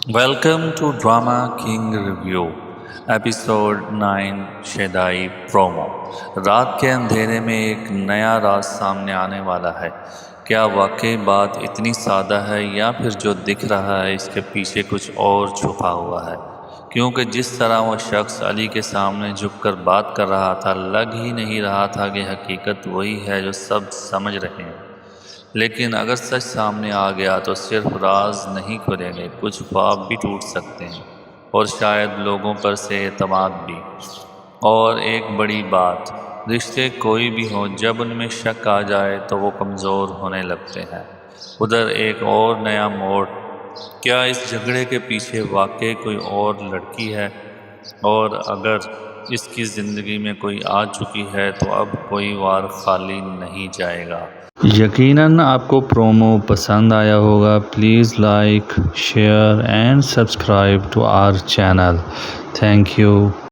Welcome to Drama King Review, episode 9 Shaidai promo. रात के अंधेरे में एक नया राज सामने आने वाला है। क्या वाकई बात इतनी सादा है या फिर जो दिख रहा है इसके पीछे कुछ और छुपा हुआ है? क्योंकि जिस तरह वो शख्स अली के सामने झुककर बात कर रहा था, लग ही नहीं रहा था कि हकीकत वही है जो सब समझ रहे हैं। लेकिन अगर सच सामने आ गया तो सिर्फ राज नहीं खुलेंगे, कुछ ख्वाब भी टूट सकते हैं और शायद लोगों पर से एतमाद भी। और एक बड़ी बात, रिश्ते कोई भी हो, जब उनमें शक आ जाए तो वो कमज़ोर होने लगते हैं। उधर एक और नया मोड़, क्या इस झगड़े के पीछे वाकई कोई और लड़की है? और अगर इसकी ज़िंदगी में कोई आ चुकी है तो अब कोई वार खाली नहीं जाएगा। यकीनन आपको प्रोमो पसंद आया होगा। Please like, share and subscribe to our channel. Thank you.